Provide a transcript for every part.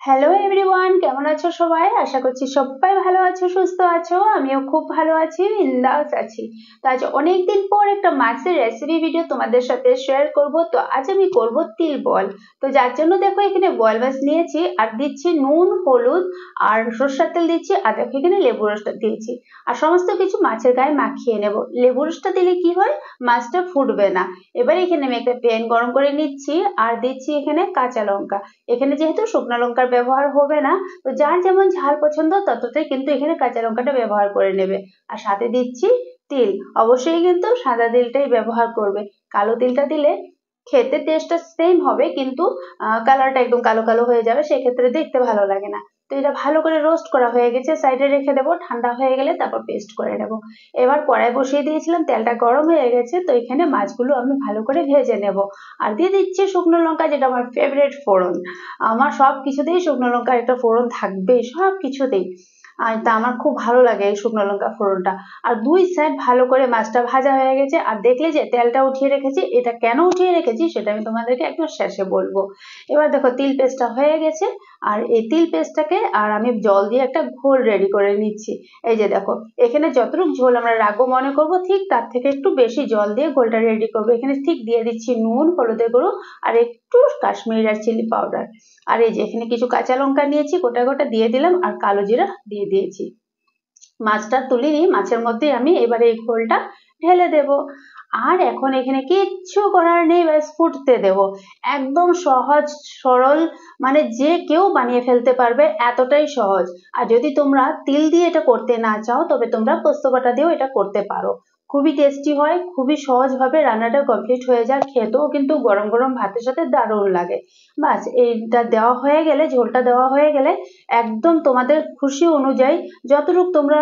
Hello everyone, কেমন আছো সবাই? আশা করছি সবাই ভালো আছো, সুস্থ আছো। আমিও খুব ভালো আছি, বিন্দাস আছি। তো আজ অনেকদিন পর একটা মাছের রেসিপি ভিডিও তোমাদের সাথে শেয়ার করব। তো আজ আমি করব তিল বল। তো যার জন্য দেখো এখানে বল মাছ নিয়েছি আর দিচ্ছি নুন, হলুদ আর সরষের তেল দিচ্ছি, আর দেখো এখানে লেবু রসটা দিয়েছি আর সমস্ত কিছু মাছের গায়ে মাখিয়ে নেব। লেবু রসটা দিলে কি হয়, মাছটা ফুটবে না। এবার এখানে আমি একটা প্যান গরম করে নিচ্ছি আর দিচ্ছি এখানে কাঁচা লঙ্কা। এখানে যেহেতু শুকনো লঙ্কার ব্যবহার হবে না, তো যার যেমন ঝাল পছন্দ ততটাই কিন্তু এখানে কাঁচা লঙ্কাটা ব্যবহার করে নেবে। আর সাথে দিচ্ছি তিল। অবশ্যই কিন্তু সাদা তিলটাই ব্যবহার করবে। কালো তিলটা দিলে খেতে টেস্টটা সেম হবে, কিন্তু কালারটা একদম কালো কালো হয়ে যাবে, সেক্ষেত্রে দেখতে ভালো লাগে না। তো এটা ভালো করে রোস্ট করা হয়ে গেছে, সাইডে রেখে দেবো। ঠান্ডা হয়ে গেলে তারপর পেস্ট করে নেব। এবার কড়াই বসিয়ে দিয়েছিলাম, তেলটা গরম হয়ে গেছে, তো এখানে মাছগুলো আমি ভালো করে ভেজে নেব। আর দিয়ে দিচ্ছি শুকনো লঙ্কা, যেটা আমার ফেভারিট ফোড়ন। আমার সব কিছুতেই শুকনো লঙ্কার একটা ফোড়ন থাকবেই, সব কিছুতেই। আর তা আমার খুব ভালো লাগে এই শুকনো লঙ্কা ফোড়নটা। আর দুই সাইড ভালো করে মাছটা ভাজা হয়ে গেছে। আর দেখলে যে তেলটা উঠিয়ে রেখেছি, এটা কেন উঠিয়ে রেখেছি সেটা আমি তোমাদেরকে একদম শেষে বলবো। এবার দেখো তিল পেস্টটা হয়ে গেছে। আর এই তিল পেস্টটাকে আর আমি জল দিয়ে একটা ঘোল রেডি করে নিচ্ছি। এই যে দেখো, এখানে যতটুকু ঝোল আমরা রাখবো মনে করবো, ঠিক তার থেকে একটু বেশি জল দিয়ে ঘোলটা রেডি করবো। এখানে ঠিক দিয়ে দিচ্ছি নুন, হলুদের গুঁড়ো আর একটু কাশ্মীরি আর চিলি পাউডার। আর এই যে এখানে কিছু কাঁচা লঙ্কা নিয়েছি, গোটা গোটা দিয়ে দিলাম, আর কালো জিরা দিয়ে দিয়েছি। মাছটা তুলিনি, মাছের মধ্যে আমি এবারে এই ঘোলটা ঢেলে দেব। আর এখন এখানে কিচ্ছু করার নেই, ব্যাস ফুটতে দেব। একদম সহজ সরল, মানে যে কেউ বানিয়ে ফেলতে পারবে, এতটাই সহজ। আর যদি তোমরা তিল দিয়ে এটা করতে না চাও, তবে তোমরা পোস্ত বাটা দিয়েও এটা করতে পারো। খুবই টেস্টি হয়, খুবই সহজভাবে রান্নাটা কমপ্লিট হয়ে যায়, খেতেও কিন্তু গরম গরম ভাতের সাথে দারুণ লাগে। বাস এইটা দেওয়া হয়ে গেলে, ঝোলটা দেওয়া হয়ে গেলে একদম তোমাদের খুশি অনুযায়ী যতটুকু তোমরা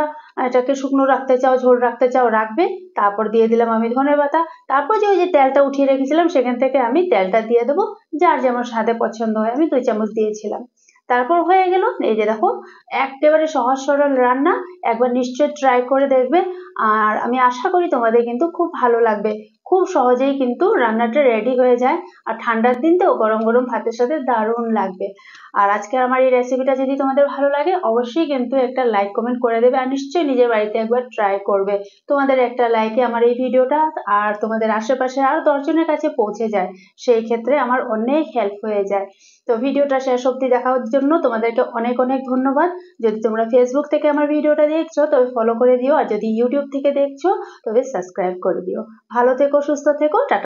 এটাকে শুকনো রাখতে চাও, ঝোল রাখতে চাও, রাখবে। তারপর দিয়ে দিলাম আমি ধনেপাতা। তারপর যে ওই যে তেলটা উঠিয়ে রেখেছিলাম, সেখান থেকে আমি তেলটা দিয়ে দেবো। যার যেমন স্বাদে পছন্দ হয়, আমি 2 চামচ দিয়েছিলাম। তারপর হয়ে গেল। এই যে দেখো, একেবারে সহজ সরল রান্না। একবার নিশ্চয়ই ট্রাই করে দেখবে। আর আমি আশা করি তোমাদের কিন্তু খুব ভালো লাগবে। খুব সহজেই কিন্তু রান্নাটা রেডি হয়ে যায়। আর ঠান্ডার দিন তো গরম গরম ভাতের সাথে দারুণ লাগবে। আর আজকে আমার এই রেসিপিটা যদি তোমাদের ভালো লাগে, অবশ্যই কিন্তু একটা লাইক কমেন্ট করে দেবে, আর নিশ্চয়ই নিজের বাড়িতে একবার ট্রাই করবে। তোমাদের একটা লাইকে আমার এই ভিডিওটা আর তোমাদের আশেপাশে আরো 10 জনের কাছে পৌঁছে যায়, সেই ক্ষেত্রে আমার অনেক হেল্প হয়ে যায়। তো ভিডিওটা শেষ অবধি দেখার জন্য তোমাদেরকে অনেক অনেক ধন্যবাদ। যদি তোমরা ফেসবুক থেকে আমার ভিডিওটা দেখছো, তবে ফলো করে দিও। আর যদি ইউটিউব থেকে দেখছো, তবে সাবস্ক্রাইব করে দিও। ভালো থেকো, সুস্থ থেকো, টাটা।